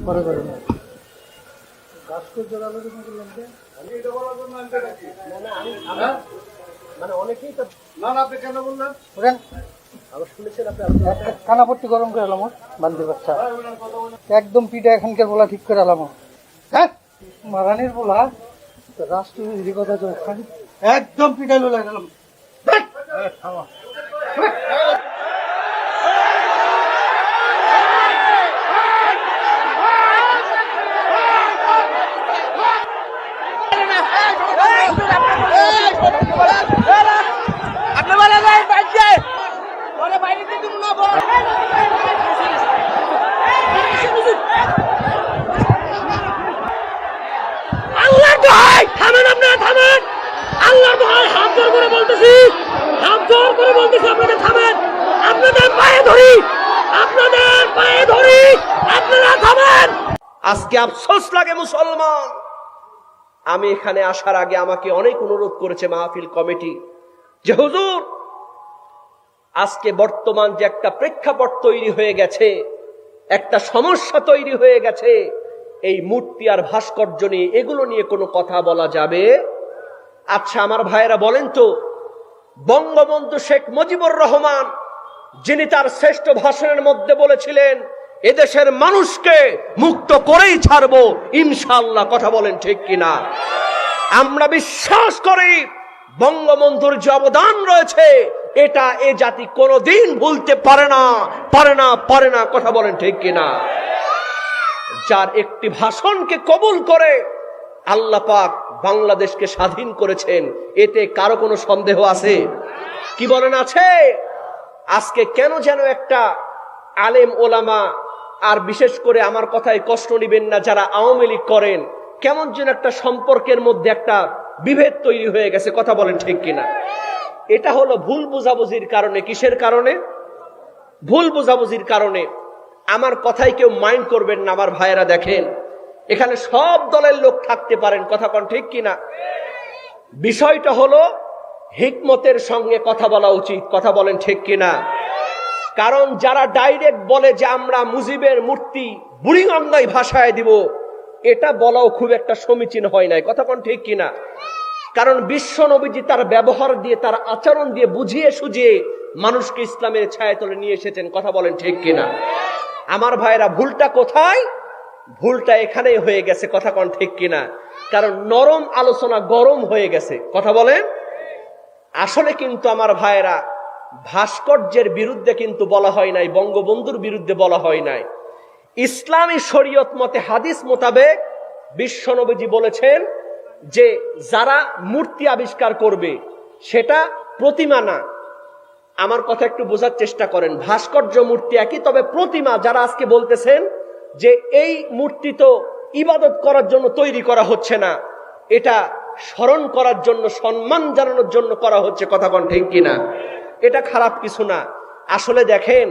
পরে করে কানাপট্টি গরম করে এলাম বান্দির বাচ্চা একদম পিঠা এখানকার বলা ঠিক করে এলাম। হ্যাঁ মারানির বলা রাষ্ট্রবিরোধী কথা তো একদম পিঠা লোলা গেলাম। আল্লাহর দোহাই থামেন, আপনারা থামেন। আল্লাহর দোহাই হাত জোর করে বলতেছি, হাত জোর করে বলতেছি, আপনারা থামেন। আপনাদের পায়ে ধরি, আপনাদের পায়ে ধরি, আপনারা থামেন। আজকে আফসোস লাগে মুসলমান, আমি এখানে আসার আগে আমাকে অনেক অনুরোধ করেছে মাহফিল কমিটি যে হুজুর আজকে বর্তমান যে একটা প্রেক্ষাপট তৈরি হয়ে গেছে, একটা সমস্যা তৈরি হয়ে গেছে, এই মূর্তি আর ভাস্কর্য নিয়ে এগুলো নিয়ে কোনো কথা বলা যাবে? আচ্ছা আমার ভাইয়েরা বলেন তো, বঙ্গবন্ধু শেখ মুজিবুর রহমান যিনি তার শ্রেষ্ঠ ভাষণের মধ্যে বলেছিলেন এদেশের মানুষকে মুক্ত করেই ছাড়বো ইনশাআল্লাহ, কথা বলেন ঠিক কিনা? আমরা বিশ্বাস করি বঙ্গবন্ধুর যে অবদান রয়েছে এটা এ জাতি কোনোদিন ভুলতে পারে না, পারে না, পারে না, কথা বলেন ঠিক কিনা? যার একটি ভাষণকে কবুল করে আল্লাহ পাক বাংলাদেশকে স্বাধীন করেছেন, এতে কারো কোনো সন্দেহ আছে? কি বলেন আছে? আজকে কেন যেন একটা আলেম ওলামা, আর বিশেষ করে আমার কথায় কষ্ট নেবেন না যারা আওয়ামী লীগ করেন, কেমন যেন একটা সম্পর্কের মধ্যে একটা বিভেদ তৈরি হয়ে গেছে, কথা বলেন ঠিক কিনা? এটা হলো ভুল বোঝাবুঝির কারণে। কিসের কারণে? ভুল বোঝাবুঝির কারণে। আমার কথাই কেউ মাইন্ড করবেন না আমার ভাইয়েরা। দেখেন এখানে সব দলের লোক থাকতে পারেন, কথা কোন ঠিক কিনা? বিষয়টা হলো হিকমতের সঙ্গে কথা বলা উচিত, কথা বলেন ঠিক কিনা? কারণ যারা ডাইরেক্ট বলে যে আমরা মুজিবের মূর্তি বুড়িগঙ্গায় ভাসায় দিব, এটা বলাও খুব একটা সমীচীন হয় নাই, কথা কোন ঠিক কিনা? কারণ বিশ্ব নবীজি তার ব্যবহার দিয়ে, তার আচরণ দিয়ে বুঝিয়ে সুঝিয়ে মানুষকে ইসলামের ছায়াতলে নিয়ে এসেছেন, কথা বলেন ঠিক কিনা? আমার ভাইরা ভুলটা কোথায়? ভুলটা এখানেই হয়ে গেছে, কথা কোন ঠিক কিনা? কারণ নরম আলোচনা গরম হয়ে গেছে, কথা বলেন। আসলে কিন্তু আমার ভাইরা ভাস্কর্যের বিরুদ্ধে কিন্তু বলা হয় নাই, বঙ্গবন্ধুর বিরুদ্ধে বলা হয় নাই। ইসলামী শরীয়ত মতে হাদিস মোতাবেক বিশ্বনবীজি বলেছেন যে যারা মূর্তি আবিষ্কার করবে সেটা প্রতিমা না। আমার কথা একটু বোঝার চেষ্টা করেন, ভাস্কর্য মূর্তি একই, তবে প্রতিমা যারা আজকে বলতেছেন যে এই মূর্তি তো ইবাদত করার জন্য তৈরি করা হচ্ছে না, এটা স্মরণ করার জন্য, সম্মান জানানোর জন্য করা হচ্ছে, কথা কোন ঠিক কিনা? এটা খারাপ কিছু না। আসলে দেখেন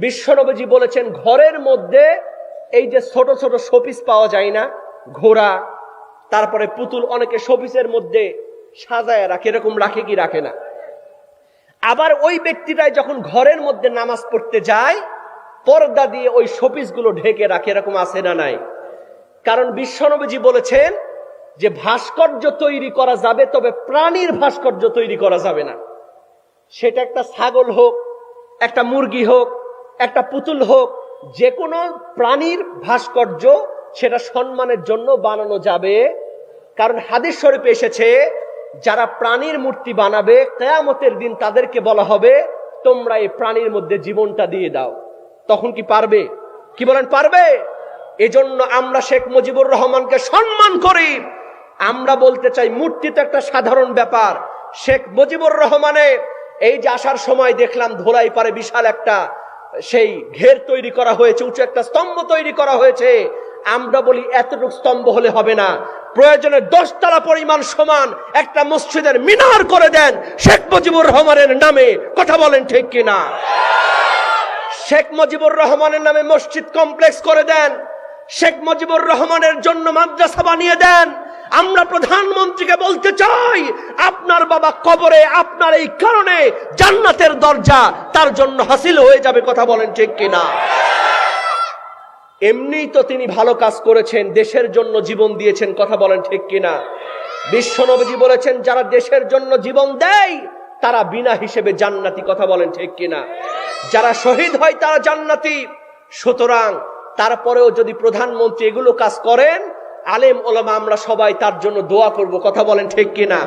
বিশ্বনবীজি বলেছেন ঘরের মধ্যে এই যে ছোট ছোট শোপিস পাওয়া যায় না, ঘোড়া, তারপরে পুতুল, অনেকে শোপিসের মধ্যে সাজায় রাখে, এরকম রাখে কি রাখে না? আবার ওই ব্যক্তিটাই যখন ঘরের মধ্যে নামাজ পড়তে যায় পর্দা দিয়ে ওই শোপিস গুলো ঢেকে রাখে, এরকম আছে না নাই? কারণ বিশ্বনবীজি বলেছেন যে ভাস্কর্য তৈরি করা যাবে, তবে প্রাণীর ভাস্কর্য তৈরি করা যাবে না। সেটা একটা ছাগল হোক, একটা মুরগি হোক, একটা পুতুল হোক, যে কোনো প্রাণীর ভাস্কর্য সেটা সম্মানের জন্য বানানো যাবে। কারণ হাদিস শরীফে এসেছে যারা প্রাণীর মূর্তি বানাবে কিয়ামতের দিন তাদেরকে বলা হবে তোমরা এই প্রাণীর মধ্যে জীবনটা দিয়ে দাও। তখন কি পারবে? কি বলেন, পারবে? এজন্য আমরা শেখ মুজিবুর রহমানকে সম্মান করি। আমরা বলতে চাই মূর্তি তো একটা সাধারণ ব্যাপার। শেখ মুজিবুর রহমানে এই যে আসার সময় দেখলাম ধোলাই পারে বিশাল একটা সেই ঘের তৈরি করা হয়েছে, উঁচু একটা স্তম্ভ তৈরি করা হয়েছে। আমরা বলি এতটুকু স্তম্ভ হলে হবে না, প্রয়োজনে 10 তলা পরিমাণ সমান একটা মসজিদের মিনার করে দেন শেখ মুজিবুর রহমানের নামে, কথা বলেন ঠিক কিনা? শেখ মুজিবুর রহমানের নামে মসজিদ কমপ্লেক্স করে দেন, শেখ মুজিবুর রহমানের জন্য মাদ্রাসা বানিয়ে দেন। আমরা প্রধানমন্ত্রীকে বলতে চাই আপনার বাবা কবরে আপনার এই কারণে জান্নাতের দরজা তার জন্য হাসিল হয়ে যাবে, কথা বলেন ঠিক কিনা? এমনি তো তিনি ভালো কাজ করেছেন, দেশের জন্য জীবন দিয়েছেন, কথা বলেন ঠিক কিনা? বিশ্বনবীজি বলেছেন যারা দেশের জন্য জীবন দেয় তারা বিনা হিসেবে জান্নাতি, কথা বলেন ঠিক কিনা? যারা শহীদ হয় তারা জান্নাতি। সুতরাং তারপরেও যদি প্রধানমন্ত্রী এগুলো কাজ করেন, আলেম ওলামা আমরা সবাই তার জন্য দোয়া করব, কথা বলেন ঠিক কিনা?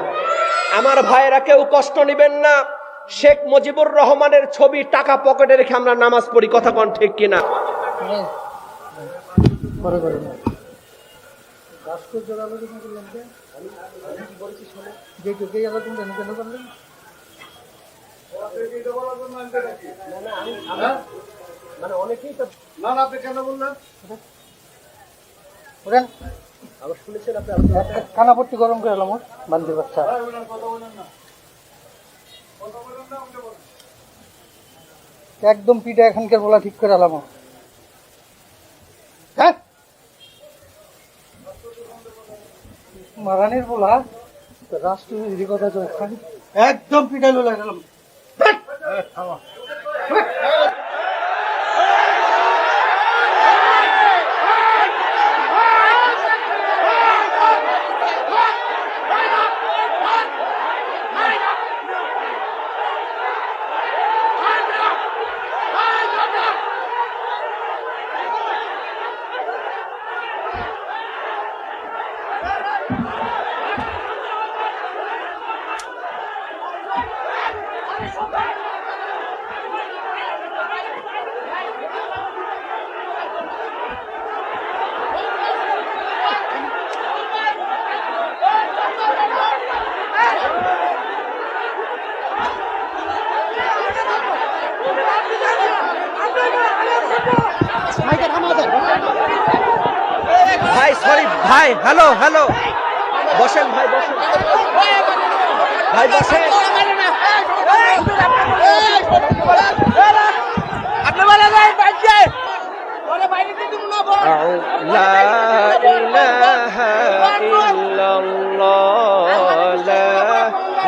আমার ভাইয়েরা কেউ কষ্ট নেবেন না। শেখ মুজিবুর রহমানের ছবি টাকা পকেটে রেখে আমরা নামাজ পড়ি, কথা বলেন ঠিক কিনা? পরে করে না ভাস্কর্যের আলোচনা করলাম যে যেটুকুই আলোচনা কেন করলেন? মানে অনেকেই তো আপনি কেন বললেন? আবার শুনেছেন আপনি কানাপট্টি গরম করে এলাম বান্দির বাচ্চা। একদম পিঠা এখানকার বলা ঠিক করে এলাম। হ্যাঁ, মারানির বলা রাষ্ট্রবিরোধী কথা যখন একদম পিঠা লোলা গেলাম। ভাই সরি ভাই, হ্যালো হ্যালো, বসেন ভাই, বসেন ভাই, বসেন। লা ইলাহা ইল্লাল্লাহ, লা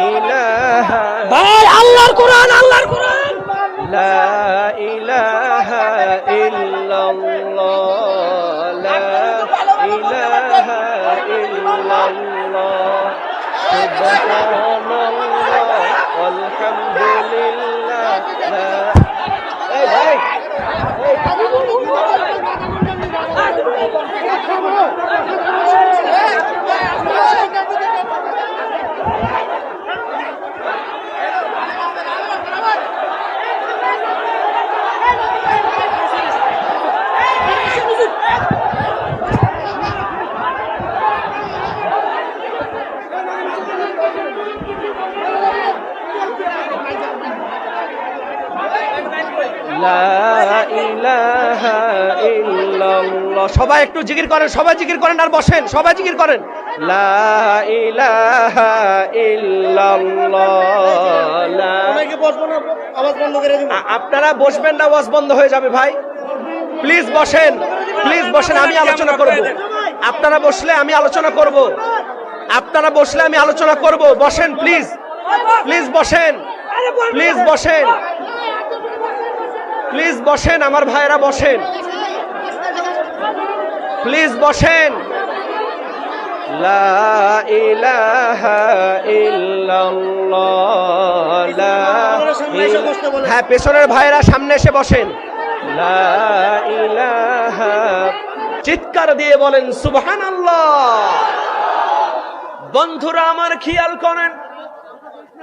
ইলাহা, ভাই আল্লাহর কোরআন, আল্লাহর কোরআন। লা ইলাহা ইল্লাল্লাহ, লা ইলাহা ইল্লাল্লাহ, সুবহানাল্লাহ, আলহামদুলিল্লাহ, লা। এই ভাই, সবাই একটু জিকির করেন, সবাই জিকির করেন আর বসেন, সবাই জিকির করেন। লা ইলাহা ইল্লাল্লাহ। আপনারা বসবেন না, ওয়াজ বন্ধ হয়ে যাবে ভাই। প্লিজ বসেন, প্লিজ বসেন, আমি আলোচনা করব। আপনারা বসলে আমি আলোচনা করব, আপনারা বসলে আমি আলোচনা করব। বসেন প্লিজ, প্লিজ বসেন, প্লিজ বসেন, প্লিজ বসেন, আমার ভাইয়েরা বসেন, প্লিজ বসেন। লা ইলাহা ইল্লাল্লাহ, লা ইলাহা। হ্যাঁ, পেছনের ভাইয়েরা সামনে এসে বসেন। লা ইলাহা, চিৎকার দিয়ে বলেন সুবহানাল্লাহ। বন্ধুরা আমার খেয়াল করেন,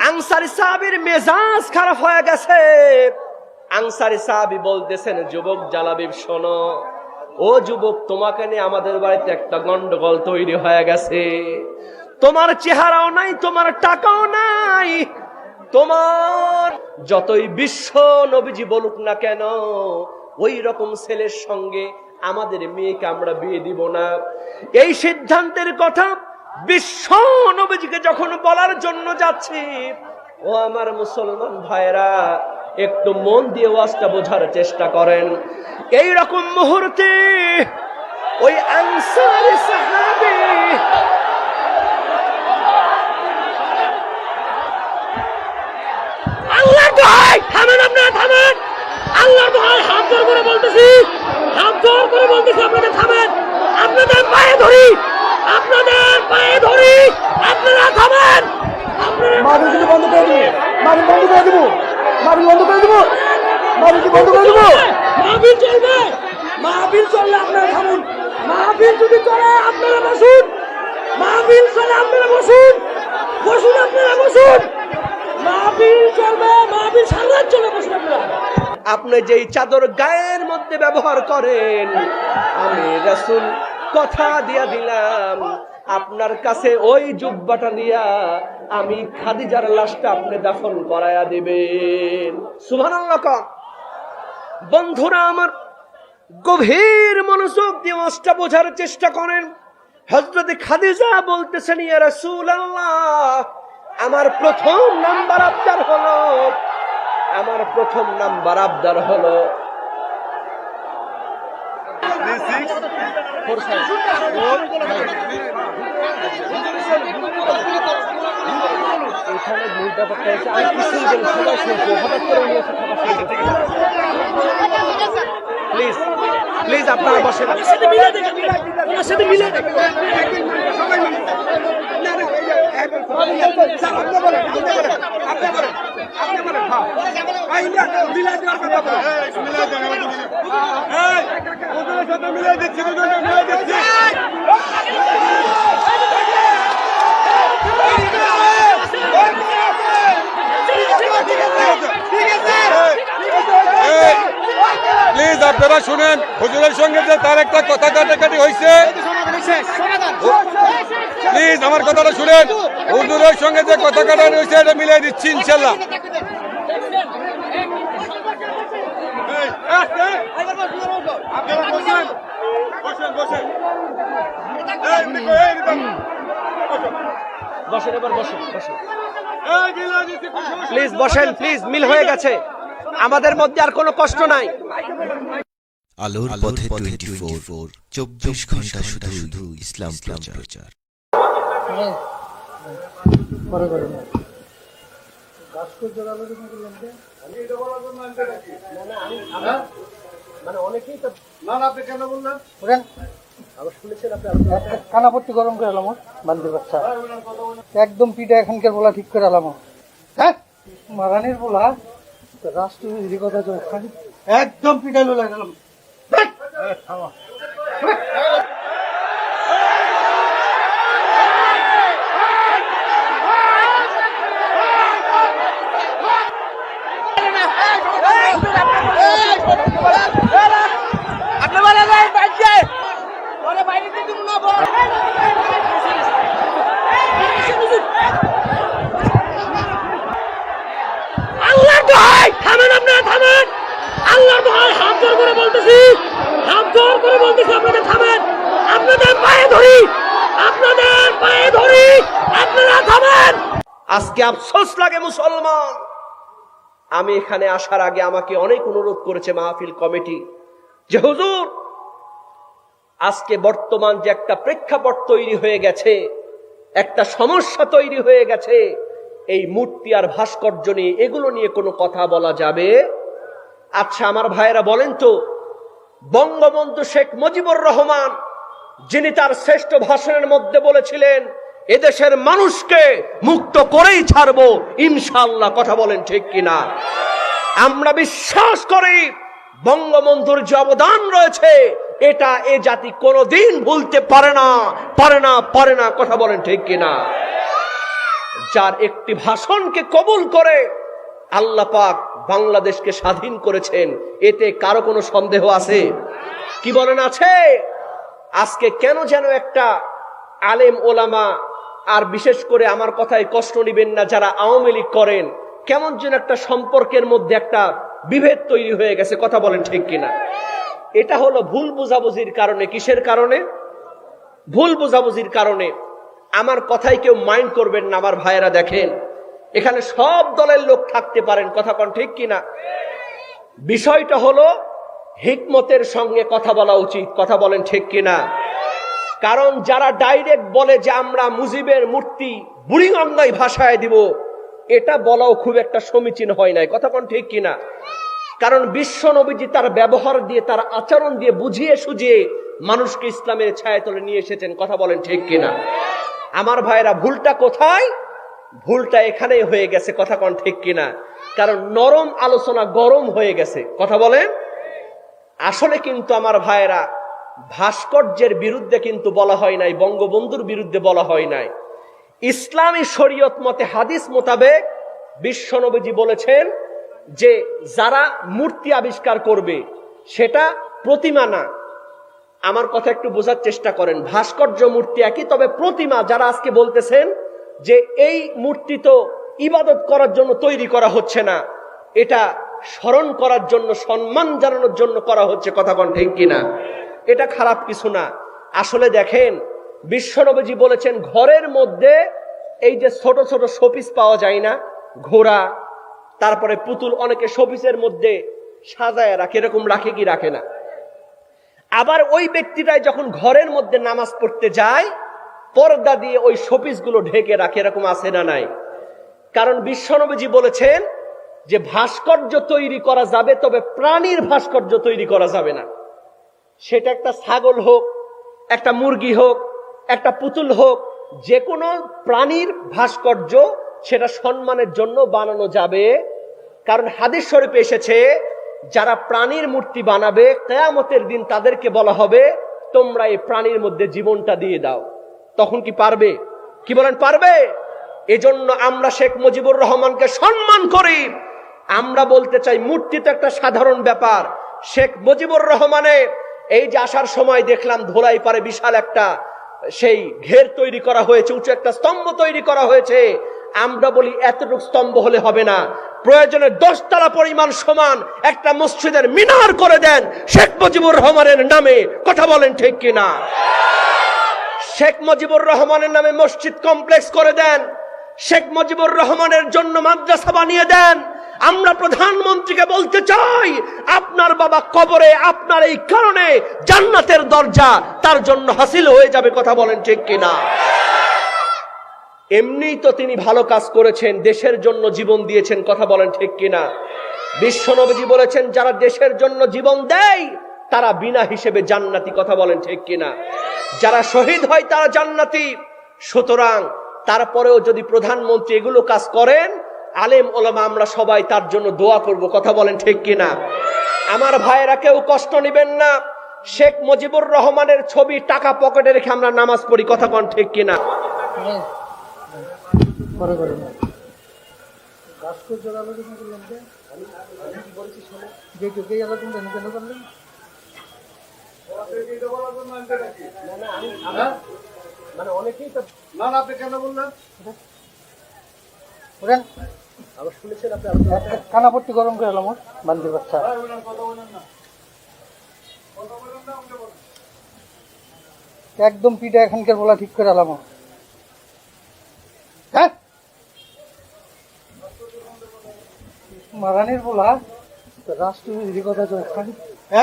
আনসারী সাহাবীর মেজাজ খারাপ হয়ে গেছে। আনসারী সাহাবী বলতেছেন, যুবক জালাবিব শোনো, ও যুবক, তোমাকে নিয়ে আমাদের বাড়িতে একটা গন্ডগোল তৈরি হয়ে গেছে। তোমার চেহারাও নাই, তোমার টাকাও নাই, তোমার যতই বিশ্ব নবীজি বলুক না কেন ওই রকম ছেলের সঙ্গে আমাদের মেয়েকে আমরা বিয়ে দিব না। এই সিদ্ধান্তের কথা বিশ্ব নবীজিকে যখন বলার জন্য যাচ্ছি, ও আমার মুসলমান ভাইরা, একটু মন দিয়ে ওয়াজটা বোঝার চেষ্টা করেন। এই রকম মুহূর্তে ওই আনসারী সাহাবী আল্লাহর ভয়, থামেন আপনারা, থামেন। আল্লাহর ভয়, হাত জোর করে বলতেছি, হাত জোর করে বলতেছি। বলতেছি আপনাদের থামেন, আপনাদের পায়ে ধরি, আপনাদের পায়ে ধরি, আপনারা থামেন। মাহফিল বন্ধ করে দেবো, মাহফিল বন্ধ করে দেবো, মাহফিল বন্ধ করে দেবো, মাহফিল বন্ধ করে দেবো। মাহফিল চলবে, মাহফিল চললে আপনারা থামুন, মাহফিল যদি চলে আপনারা বসুন, মাহফিল চলে আপনারা বসুন, বসুন আপনারা বসুন, মাহফিল চলবে, মাহফিল সারা রাত চলে, বসুন আপনারা। আপনি যেই চাদর গায়ের মধ্যে ব্যবহার করেন, আমি রাসূল কথা দিয়া দিলাম আপনার কাছে ওই জুব্বাটা নিয়া আমি খাদিজার লাশটা আপনি দাফন করায়া দিবেন। সুবহানাল্লাহ। বন্ধুরা আমার, গভীর মনোযোগ দিয়ে ওয়াজটা বোঝার চেষ্টা করেন। হযরত খাদিজা বলতেছেন, ইয়া রাসূলুল্লাহ, আমার প্রথম নাম্বার আবদার হলো, আমার প্রথম নাম্বার আবদার হলো এখানে মূল ব্যাপারটা হচ্ছে আমি কিছুই বলি, সবাই শুনছে, হঠাৎ করে উনি এসে খাবার শুনছে। প্লিজ প্লিজ আপনারা বসেন। আমার সাথে মিলে দেখেন, আমার সাথে মিলে দেখেন। প্লিজ আপনারা শুনেন, হুজুরের সঙ্গে যে তার একটা কথা কাটাকাটি হয়েছে, প্লিজ আমার কথাটা শুনেন। হুজুরের সঙ্গে যে কথা কাটাকাটি হয়েছে এটা মিলিয়ে দিচ্ছি ইনশাল্লাহ। বসেন, এবার বসেন, বসেন প্লিজ, বসেন প্লিজ। মিল হয়ে গেছে, আমাদের মধ্যে আর কোনো কষ্ট নাই। আলোর পথে 24 ঘন্টা শুধু ইসলাম প্রচার। পরে করে না। কানাপট্টি গরম করে এলাম বান্দির বাচ্চা, একদম পিঠা এখানকার বলা ঠিক করে এলাম। হ্যাঁ, মারানির বলা রাষ্ট্রবিরোধী কথা চলছে, একদম পিঠা লোলা গেলাম। আল্লাহর দোহাই থামেন, আপনারা থামেন, আল্লাহর দোহাই হাত জোর করে বলতেছি, হাত জোর করে বলতেছি আপনাদের থামেন, আপনাদের পায়ে ধরি, আপনাদের পায়ে ধরি, আপনারা থামেন। আজকে আফসোস লাগে মুসলমান, আমি এখানে আসার আগে আমাকে অনেক অনুরোধ করেছে মাহফিল কমিটি যে হুজুর, আজকে বর্তমান যে একটা প্রেক্ষাপট তৈরি হয়ে গেছে, একটা সমস্যা তৈরি হয়ে গেছে, এই মূর্তি আর ভাস্কর্য নিয়ে, এগুলো নিয়ে কোনো কথা বলা যাবে? আচ্ছা আমার ভাইয়েরা বলেন তো, বঙ্গবন্ধু শেখ মুজিবুর রহমান যিনি তার শ্রেষ্ঠ ভাষণের মধ্যে বলেছিলেন এদেশের মানুষকে মুক্ত করেই ছাড়বো ইনশাআল্লাহ, কথা বলেন ঠিক কিনা? আমরা বিশ্বাস করি বঙ্গবন্ধুর যে অবদান রয়েছে এটা এ জাতি কোনোদিন ভুলতে পারে না, পারে না, পারে না, কথা বলেন ঠিক কিনা? যার একটি ভাষণকে কবুল করে আল্লাহ পাক বাংলাদেশকে স্বাধীন করেছেন, এতে কারো কোনো সন্দেহ আছে? কি বলেন আছে? আজকে কেন যেন একটা আলেম ওলামা, আর বিশেষ করে আমার কথায় কষ্ট নিবেন না যারা আওয়ামী লীগ করেন, কেমন যেন একটা সম্পর্কের মধ্যে একটা বিভেদ তৈরি হয়ে গেছে, কথা বলেন ঠিক কিনা? এটা হলো ভুল বোঝাবুঝির কারণে। কিসের কারণে? ভুল বোঝাবুঝির কারণে। আমার কথাই কেউ মাইন্ড করবেন না আমার ভাইয়েরা। দেখেন, এখানে সব দলের লোক থাকতে পারেন, কথা বলেন ঠিক কিনা? বিষয়টা হলো হিকমতের সঙ্গে কথা বলা উচিত, কথা বলেন ঠিক কিনা? কারণ যারা ডাইরেক্ট বলে যে আমরা মুজিবের মূর্তি বুড়িগঙ্গায় ভাসায় দিব, এটা বলাও খুব একটা সমীচীন হয় নাই, কথা বলেন ঠিক কিনা? কারণ বিশ্ব নবীজি তার ব্যবহার দিয়ে, তার আচরণ দিয়ে বুঝিয়ে সুঝিয়ে মানুষকে ইসলামের ছায়াতলে নিয়ে এসেছেন। কথা বলেন ঠিক কিনা? আমার ভাইরা, ভুলটা কোথায়? ভুলটা এখানেই হয়ে গেছে। কথা কোন ঠিক কিনা? কারণ নরম আলোচনা গরম হয়ে গেছে। কথা বলেন। আসলে কিন্তু আমার ভাইরা, ভাস্কর্যের বিরুদ্ধে কিন্তু বলা হয় নাই, বঙ্গবন্ধুর বিরুদ্ধে বলা হয় নাই। ইসলামী শরীয়ত মতে, হাদিস মোতাবেক বিশ্বনবীজি বলেছেন যে যারা মূর্তি আবিষ্কার করবে সেটা প্রতিমা না। আমার কথা একটু বোঝার চেষ্টা করেন। ভাস্কর্য মূর্তি একই, তবে প্রতিমা যারা আজকে বলতেছেন যে এই মূর্তি তো ইবাদত করার জন্য তৈরি করা হচ্ছে না, এটা স্মরণ করার জন্য, সম্মান জানানোর জন্য করা হচ্ছে। কথা কোন ঠিক কিনা? এটা খারাপ কিছু না। আসলে দেখেন, বিশ্বনবীজি বলেছেন ঘরের মধ্যে এই যে ছোট ছোট শোপিস পাওয়া যায় না, ঘোড়া, তারপরে পুতুল, অনেকে শোপিসের মধ্যে সাজায় রাখে, এরকম রাখে কি রাখে না? আবার ওই ব্যক্তিটাই যখন ঘরের মধ্যে নামাজ পড়তে যায়, পর্দা দিয়ে ওই শোপিস গুলো ঢেকে রাখে, এরকম আছে না নাই? কারণ বিশ্বনবীজি বলেছেন যে ভাস্কর্য তৈরি করা যাবে, তবে প্রাণীর ভাস্কর্য তৈরি করা যাবে না। সেটা একটা ছাগল হোক, একটা মুরগি হোক, একটা পুতুল হোক, যে কোনো প্রাণীর ভাস্কর্য সেটা সম্মানের জন্য বানানো যাবে। কারণ হাদিস শরীফে এসেছে, যারা প্রাণীর মূর্তি বানাবে কিয়ামতের দিন তাদেরকে বলা হবে তোমরা এই প্রাণীর মধ্যে জীবনটা দিয়ে দাও। তখন কি পারবে? কি বলেন, পারবে? এজন্য আমরা শেখ মুজিবুর রহমানকে সম্মান করি। আমরা বলতে চাই, মূর্তি তো একটা সাধারণ ব্যাপার। শেখ মুজিবুর রহমানে এই যে আসার সময় দেখলাম ধোলাই পারে বিশাল একটা সেই ঘের তৈরি করা হয়েছে, উঁচু একটা স্তম্ভ তৈরি করা হয়েছে। আমরা বলি এতটুকু স্তম্ভ হলে হবে না, প্রয়োজনে 10 তলা পরিমাণ সমান একটা মসজিদের মিনার করে দেন শেখ মুজিবুর রহমানের নামে। কথা বলেন ঠিক কিনা? শেখ মুজিবুর রহমানের নামে মসজিদ কমপ্লেক্স করে দেন, শেখ মুজিবুর রহমানের জন্য মাদ্রাসা বানিয়ে দেন। আমরা প্রধানমন্ত্রীকে বলতে চাই, আপনার বাবা কবরে আপনার এই কারণে জান্নাতের দরজা তার জন্য হাসিল হয়ে যাবে। কথা বলেন ঠিক কিনা? এমনিই তো তিনি ভালো কাজ করেছেন, দেশের জন্য জীবন দিয়েছেন। কথা বলেন ঠিক কিনা? বিশ্বনবীজি বলেছেন যারা দেশের জন্য জীবন দেয় তারা বিনা হিসেবে জান্নাতি। কথা বলেন ঠিক কিনা? যারা শহীদ হয় তারা জান্নাতি। সুতরাং তারপরেও যদি প্রধানমন্ত্রী এগুলো কাজ করেন, আলেম ওলামা আমরা সবাই তার জন্য দোয়া করব। কথা বলেন ঠিক কিনা? আমার ভাইয়েরা, কেউ কষ্ট নেবেন না। শেখ মুজিবুর রহমানের ছবি টাকা পকেটে রেখে আমরা নামাজ পড়ি। কথা কোন ঠিক কিনা? পরে করে না ভাস্কর্যের আলোচনা করলাম যে আমি বলছি, শোনো যে কেউ আলোচনা কেন করলেন? মানে অনেকেই তো না, আপনি কেন বললেন? আবার শুনেছেন আপনি কানাপট্টি গরম করে এলাম বান্দির বাচ্চা। একদম পিঠা এখানকার বলা ঠিক করে এলাম। হ্যাঁ, মারানির বলা রাষ্ট্রবিরোধী কথা তো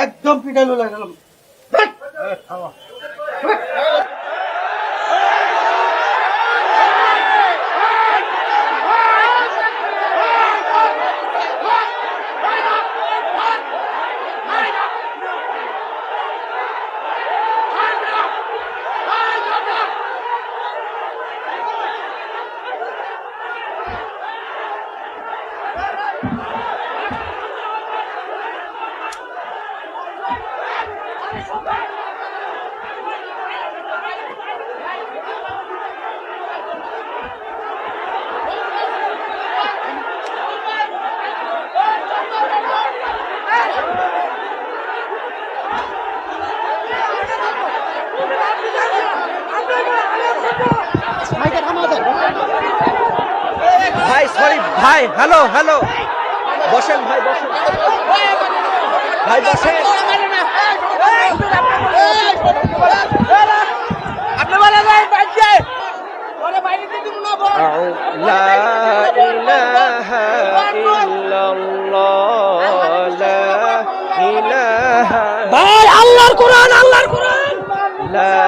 একদম পিঠা বলে গেলাম। ভাই, সরি ভাই, হ্যালো হ্যালো, বসেন ভাই, বসেন ভাই, বসেন। ভাই, আল্লাহর কোরআন, আল্লাহর কোরআন। লা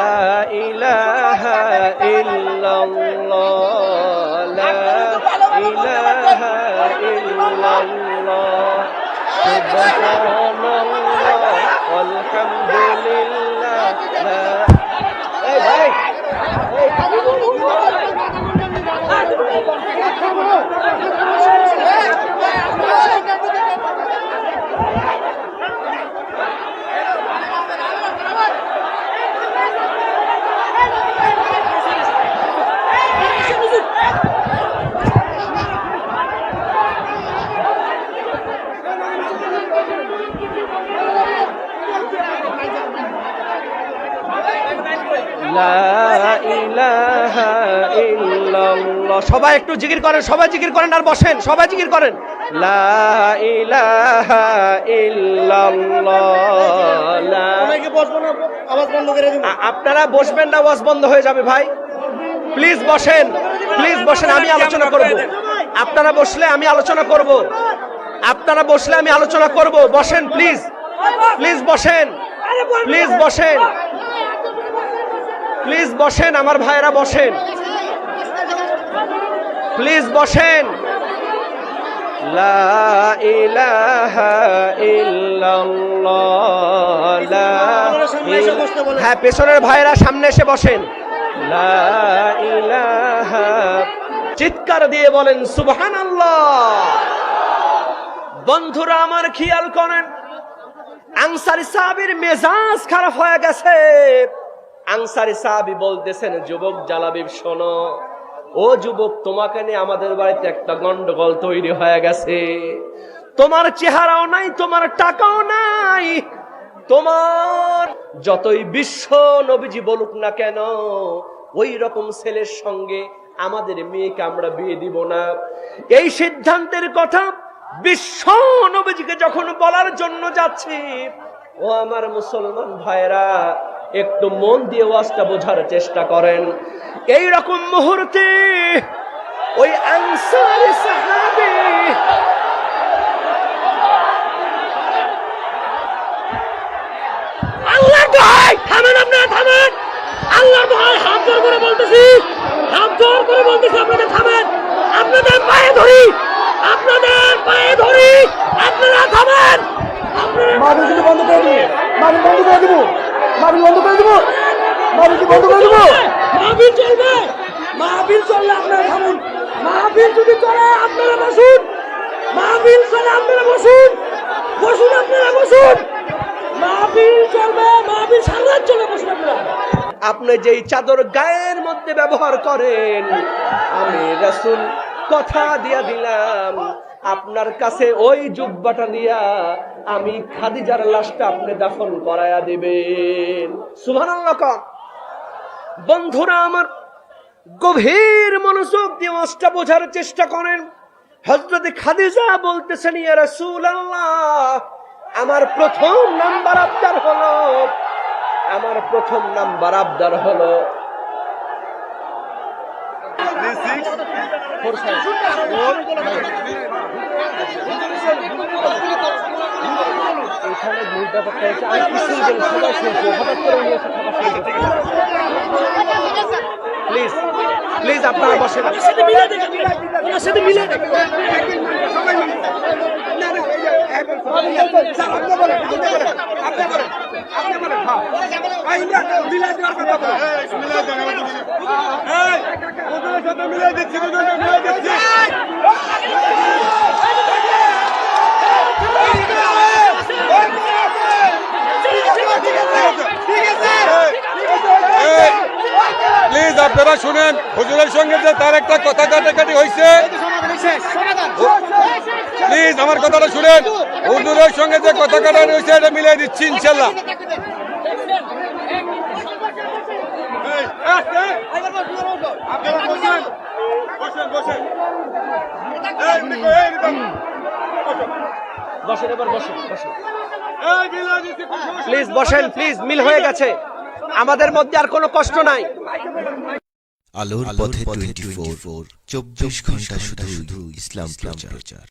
ইলাহা ইল্লাল্লাহ, লা ইলাহা ইল্লাল্লাহ, এই ভাই সবাই একটু জিকির করেন, সবাই জিকির করেন আর বসেন, সবাই জিকির করেন। লা ইলাহা ইল্লাল্লাহ। আপনারা বসবেন না, আওয়াজ বন্ধ হয়ে যাবে ভাই। প্লিজ বসেন, প্লিজ বসেন, আমি আলোচনা করব। আপনারা বসলে আমি আলোচনা করব, আপনারা বসলে আমি আলোচনা করব। বসেন প্লিজ, প্লিজ বসেন, প্লিজ বসেন, প্লিজ বসেন, আমার ভাইরা বসেন, প্লিজ বসেন। লা ইলাহা ইল্লাল্লাহ। হ্যাঁ, পেছনের ভাইরা সামনে এসে বসেন। লা ইলাহা, চিৎকার দিয়ে বলেন সুবহানাল্লাহ। বন্ধুরা আমার খেয়াল করেন, আনসারী সাহাবীর মেজাজ খারাপ হয়ে গেছে। আনসারী সাহাবী বলতেছেন, যুবক জালাবিব শোনো, ও যুবক, তোমাকে নিয়ে আমাদের বাড়িতে একটা গন্ডগোল তৈরি হয়ে গেছে। তোমার চেহারাও নাই, তোমার টাকাও নাই, তোমার যতই বিশ্ব নবীজি বলুক না কেন, ওই রকম ছেলের সঙ্গে আমাদের মেয়েকে আমরা বিয়ে দিব না। এই সিদ্ধান্তের কথা বিশ্ব নবীজিকে যখন বলার জন্য যাচ্ছি, ও আমার মুসলমান ভাইরা, একটু মন দিয়ে ওয়াজটা বোঝার চেষ্টা করেন। এই রকম মুহূর্তে ওই আনসারী সাহাবী আল্লাহ ভাই, থামেন আপনারা, থামেন। আল্লাহর ভাই, হাত জোর করে বলতেছি, হাত জোর করে বলতেছি, আপনারা থামেন। আপনাদের পায়ে ধরি, আপনাদের পায়ে ধরি, আপনারা থামেন। মাহফিল বন্ধ করে দিব, মাহফিল বন্ধ করে দিব, মাহফিল বন্ধ করে দিব, মাহফিল বন্ধ করে দিব। মাহফিল চলবে, মাহফিল চললে আপনারা থামুন। মাহফিল যদি চলে আপনারা বসুন, মাহফিল চলে আপনারা বসুন, বসুন আপনারা বসুন। মাহফিল চলবে, মাহফিল সারা চলে, বসুন আপনারা। আপনি যেই চাদর গায়ের মধ্যে ব্যবহার করেন, আমি রাসূল কথা দিয়া দিলাম, আপনার কাছে ওই জুব্বাটা দিয়া আমি খাদিজার লাশটা আপনি দাফন করায়া দিবেন। সুবহানাল্লাহ। বন্ধুরা আমার, গভীর মনোযোগ দিয়ে ওয়াজটা বোঝার চেষ্টা করেন। হযরত খাদিজা বলতেছেন, ইয়া রাসূলুল্লাহ, আমার প্রথম নাম্বার আবদার হলো, আমার প্রথম নাম্বার আবদার হলো এখানে মূল ব্যাপারটা হচ্ছে, আমি কিছু বলি, সবাই শুনছে, হঠাৎ করে উনি এসে খাবার শুনছে। প্লিজ, প্লিজ আপনারা বসেন, ওনার সাথে মিলে দেখেন, ওনার সাথে মিলে দেখেন। প্লিজ আপনারা শুনেন, হুজুরের সঙ্গে যে তার একটা কথা কাটাকাটি হয়েছে, প্লিজ আমার কথাটা শুনেন। হুজুরের সঙ্গে যে কথা কাটাকাটি হয়েছে এটা মিলিয়ে দিচ্ছি ইনশাল্লাহ। বসেন, এবার বসেন, বসেন প্লিজ, বসেন প্লিজ। মিল হয়ে গেছে, আমাদের মধ্যে আর কোনো কষ্ট নাই। আলোর পথে 24, 24 ঘন্টা শুধু ইসলাম প্রচার।